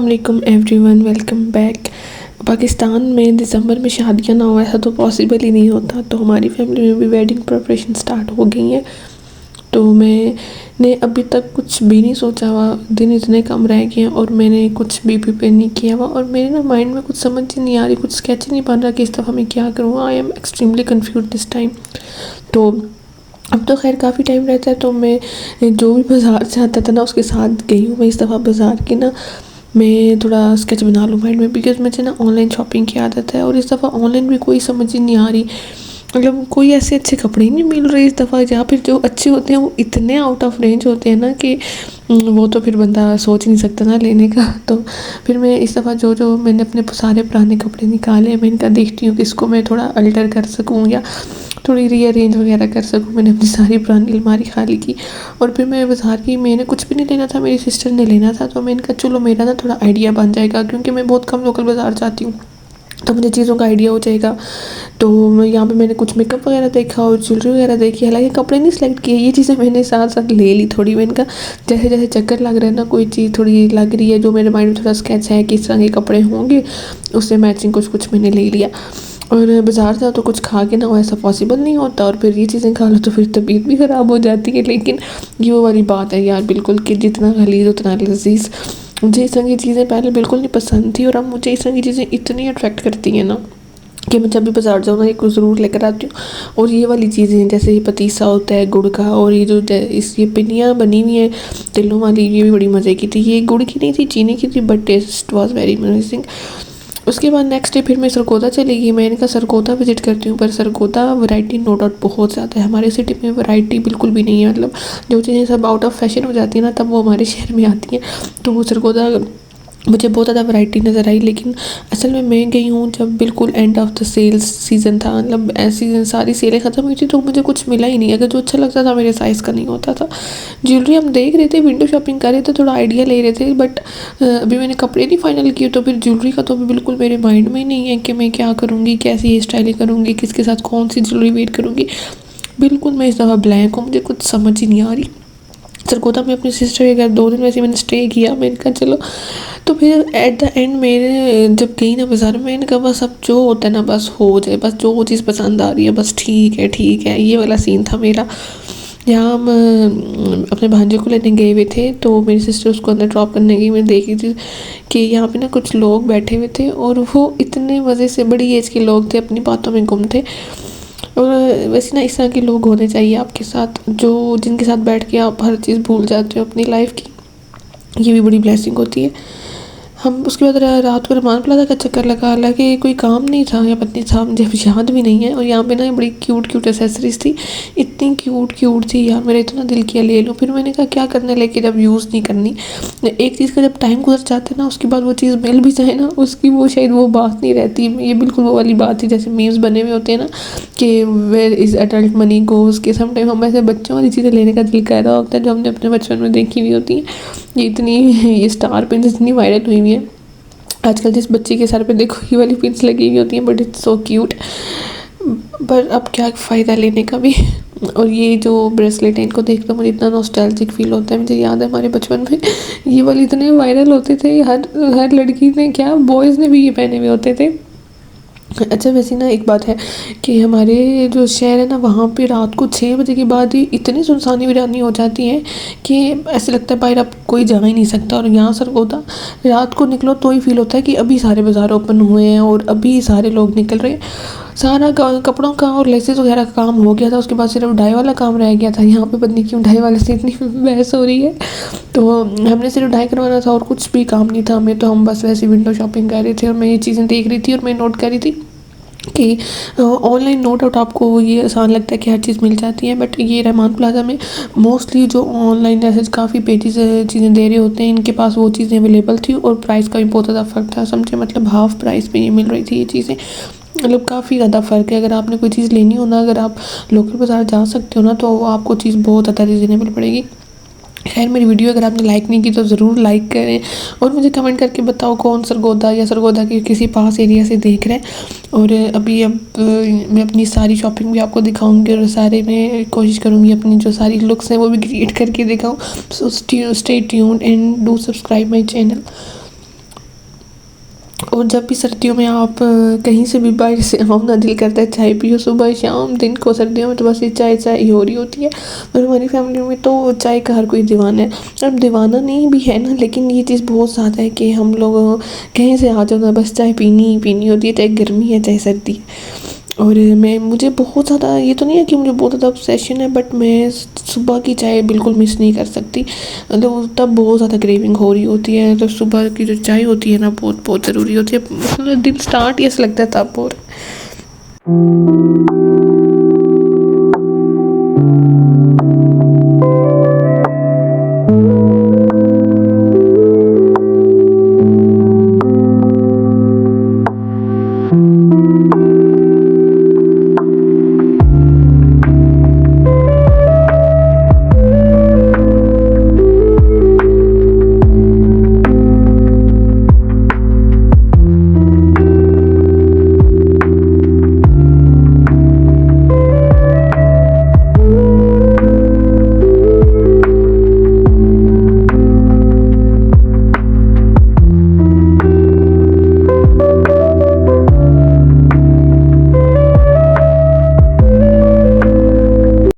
अस्सलाम everyone, welcome back. Pakistan में दिसंबर में शादियां ना हो ऐसा तो पॉसिबल ही नहीं होता। तो हमारी फैमिली में भी वेडिंग प्रिपरेशन स्टार्ट हो गई है। तो मैंने अभी तक कुछ भी नहीं सोचा हुआ, दिन इतने कम रह गए हैं और मैंने कुछ भी प्रिपेयर नहीं किया हुआ और मेरे ना माइंड में कुछ समझ ही नहीं आ रही, कुछ स्केच ही नहीं बन रहा कि इस दफ़ा मैं क्या करूँ। I am extremely confuse this time. तो अब तो खैर काफ़ी टाइम रहता है, तो मैं जो भी बाज़ार से आता था ना उसके साथ गई हूँ मैं इस दफ़ा बाज़ार की ना। मैं थोड़ा स्केच बना लूँ माइंड में, बिकॉज़ मुझे ना ऑनलाइन शॉपिंग की आदत है और इस दफ़ा ऑनलाइन भी कोई समझ ही नहीं आ रही। मतलब कोई ऐसे अच्छे कपड़े ही नहीं मिल रहे इस दफ़ा, या फिर जो अच्छे होते हैं वो इतने आउट ऑफ रेंज होते हैं ना कि वो तो फिर बंदा सोच नहीं सकता ना लेने का। तो फिर मैं इस दफ़ा जो मैंने अपने सारे पुराने कपड़े निकाले, मैं इनका देखती हूँ कि इसको मैं थोड़ा अल्टर कर सकूँ या थोड़ी रीअरेंज वगैरह कर सकूँ। मैंने अपनी सारी पुरानी अलमारी खाली की और फिर मैं बाज़ार की, मैंने कुछ भी नहीं लेना था, मेरी सिस्टर ने लेना था। तो मैंने कहा चलो मेरा ना थोड़ा आइडिया बन जाएगा, क्योंकि मैं बहुत कम लोकल बाज़ार जाती हूँ तो मुझे चीज़ों का आइडिया हो जाएगा। तो यहाँ पे मैंने कुछ मेकअप वगैरह देखा और ज्वेलरी वगैरह देखी, हालांकि कपड़े नहीं सिलेक्ट किए, ये चीज़ें मैंने साथ साथ ले ली थोड़ी। मैंने कहा जैसे जैसे चक्कर लग रहा है ना, कोई चीज़ थोड़ी लग रही है जो मेरे माइंड में थोड़ा स्केच है किस तरह के कपड़े होंगे, उससे मैचिंग कुछ कुछ मैंने ले लिया। और बाज़ार जाओ तो कुछ खा के ना हो ऐसा पॉसिबल नहीं होता, और फिर ये चीज़ें खा लो तो फिर तबीयत भी ख़राब हो जाती है। लेकिन ये वो वाली बात है यार, बिल्कुल कि जितना गलीज़ उतना लजीज़। मुझे इस तरह की चीज़ें पहले बिल्कुल नहीं पसंद थी और अब मुझे इस तरह की चीज़ें इतनी अट्रैक्ट करती हैं ना कि मैं जब भी बाज़ार जाऊँ ना एक ज़रूर लेकर आती हूँ। और ये वाली चीज़ें जैसे ये पतीसा होता है गुड़ का, और ये जो इस ये पिनियाँ बनी हुई हैं तिलों वाली, ये भी बड़ी मज़े की थी। ये गुड़ की नहीं थी, चीनी की थी, but taste was very amazing. उसके बाद नेक्स्ट डे फिर मैं सरगोदा चली गई। मैंने कहा सरगोदा विज़िट करती हूँ, पर सरगोदा वैरायटी नो डाउट बहुत ज़्यादा है। हमारे सिटी में वैरायटी बिल्कुल भी नहीं है। मतलब जो चीज़ें सब आउट ऑफ फैशन हो जाती है ना, तब वो हमारे शहर में आती हैं। तो वो सरगोदा मुझे बहुत ज़्यादा वैरायटी नज़र आई, लेकिन असल में मैं गई हूँ जब बिल्कुल end of the sales season था। मतलब ऐसी सारी सेलें ख़त्म हुई थी तो मुझे कुछ मिला ही नहीं। अगर जो अच्छा लगता था मेरे साइज़ का नहीं होता था। ज्वेलरी हम देख रहे थे, विंडो शॉपिंग कर रहे थे, थोड़ा आइडिया ले रहे थे, बट अभी मैंने कपड़े नहीं फाइनल किए। तो फिर ज्वेलरी का तो अभी बिल्कुल मेरे माइंड में ही नहीं है कि मैं क्या करूँगी, कैसी हेयर स्टाइलिंग करूँगी, किसके साथ कौन सी ज्वेलरी वेयर करूँगी। बिल्कुल मैं इस दफ़ा ब्लैंक हूँ, मुझे कुछ समझ ही नहीं आ रही। सरगोदा में अपनी सिस्टर के घर 2 दिन वैसे मैंने स्टे किया। मैंने कहा चलो, तो फिर एट द एंड मेरे जब गई ना बाज़ार में, मैंने कहा बस अब जो होता है ना बस हो जाए, बस जो चीज़ पसंद आ रही है बस ठीक है। ये वाला सीन था मेरा। यहाँ हम अपने भांजे को लेने गए हुए थे, तो मेरी सिस्टर उसको अंदर ड्रॉप करने गई। मैं देखी थी कि यहाँ पे ना कुछ लोग बैठे हुए थे और वो इतने मज़े से, बड़ी एज के लोग थे, अपनी बातों में गुम थे। और वैसे ना इस तरह के लोग होने चाहिए आपके साथ, जो जिनके साथ बैठ के आप हर चीज़ भूल जाते हो अपनी लाइफ की। ये भी बड़ी ब्लेसिंग होती है। हम उसके बाद रात को रहमान प्लाजा का चक्कर लगा, हालांकि कोई काम नहीं था या पत्नी था, मुझे याद भी नहीं है। और यहाँ पे ना बड़ी क्यूट एसेसरीज थी, इतनी क्यूट थी यार, मेरा इतना दिल किया ले लूँ। फिर मैंने कहा क्या करने, लेके जब यूज़ नहीं करनी, एक चीज़ का जब टाइम गुजर जाता है ना, उसके बाद वो चीज़ मिल भी जाए ना, उसकी वो शायद वो बात नहीं रहती। ये बिल्कुल वो वाली बात थी जैसे मीम्स बने हुए होते हैं ना कि where is adult money goes, के समटाइम हम ऐसे बच्चों वाली चीज़ें लेने का दिल कर रहा होता है जो हमने अपने बचपन में देखी हुई होती हैं। ये स्टार पिन इतनी वायरल हुई हुई है आजकल, जिस बच्चे के सर पे देखो ये वाली पिन्स लगी हुई होती हैं, बट इट्स सो क्यूट। पर अब क्या फ़ायदा लेने का भी। और ये जो ब्रेसलेट है इनको देख कर मुझे इतना नॉस्टैल्जिक फील होता है। मुझे याद है हमारे बचपन में ये वाले इतने वायरल होते थे, हर लड़की ने, क्या बॉयज़ ने भी ये पहने हुए होते थे। अच्छा वैसे ना एक बात है कि हमारे जो शहर है ना, वहाँ पे रात को 6 बजे के बाद ही इतनी सुनसानी वीरानी हो जाती है कि ऐसे लगता है बाहर अब कोई जा ही नहीं सकता। और यहाँ सरगोदा रात को निकलो तो ही फील होता है कि अभी सारे बाज़ार ओपन हुए हैं और अभी सारे लोग निकल रहे हैं। सारा कपड़ों का और लेसेस वगैरह का काम हो गया था, उसके बाद सिर्फ डाई वाला काम रह गया था। यहाँ पे पता नहीं क्यों डाई वाले से इतनी बहस हो रही है। तो हमने सिर्फ डाई करवाना था और कुछ भी काम नहीं था हमें। तो हम बस वैसे विंडो शॉपिंग कर रहे थे और मैं ये चीज़ें देख रही थी और मैं नोट कर रही थी कि ऑनलाइन नो डाउट आपको ये आसान लगता है कि हर चीज़ मिल जाती है, बट ये रहमान प्लाजा में मोस्टली जो ऑनलाइन ऐसे काफ़ी पेजेस चीज़ें दे रहे होते हैं, इनके पास वो चीज़ें अवेलेबल थी और प्राइस का भी बहुत ज़्यादा फ़र्क था। समझे, मतलब हाफ़ प्राइस पे ये मिल रही थी ये चीज़ें। मतलब काफ़ी ज़्यादा फ़र्क है। अगर आपने कोई चीज़ लेनी हो ना, अगर आप लोकल बाज़ार जा सकते हो ना, तो आपको चीज़ बहुत ज़्यादा रीज़नेबल पड़ेगी। खैर मेरी वीडियो अगर आपने लाइक नहीं की तो ज़रूर लाइक करें और मुझे कमेंट करके बताओ कौन सरगोदा या सरगोदा के किसी पास एरिया से देख रहे हैं। और अब मैं अपनी सारी शॉपिंग भी आपको दिखाऊंगी और सारे में कोशिश करूंगी अपनी जो सारी लुक्स हैं वो भी क्रिएट करके दिखाऊं। So stay tuned and do subscribe my channel. और जब भी सर्दियों में आप कहीं से भी बाहर से आओ ना, दिल करता है चाय पियो, सुबह शाम दिन को। सर्दियों में तो बस ये चाय चाय ही हो रही होती है। और हमारी फैमिली में तो चाय का हर कोई दीवाना है। अब दीवाना नहीं भी है ना, लेकिन ये चीज़ बहुत ज़्यादा है कि हम लोग कहीं से आ जाओ ना, बस चाय पीनी ही पीनी होती है, चाहे गर्मी है चाहे सर्दी है। और मुझे बहुत ज़्यादा, ये तो नहीं है कि मुझे बहुत ज़्यादा ऑब्सेशन है, बट मैं सुबह की चाय बिल्कुल मिस नहीं कर सकती। मतलब तब बहुत ज़्यादा क्रेविंग हो रही होती है, तो सुबह की जो चाय होती है ना, बहुत बहुत ज़रूरी होती है। मतलब दिन स्टार्ट ही ऐसा लगता है तब। और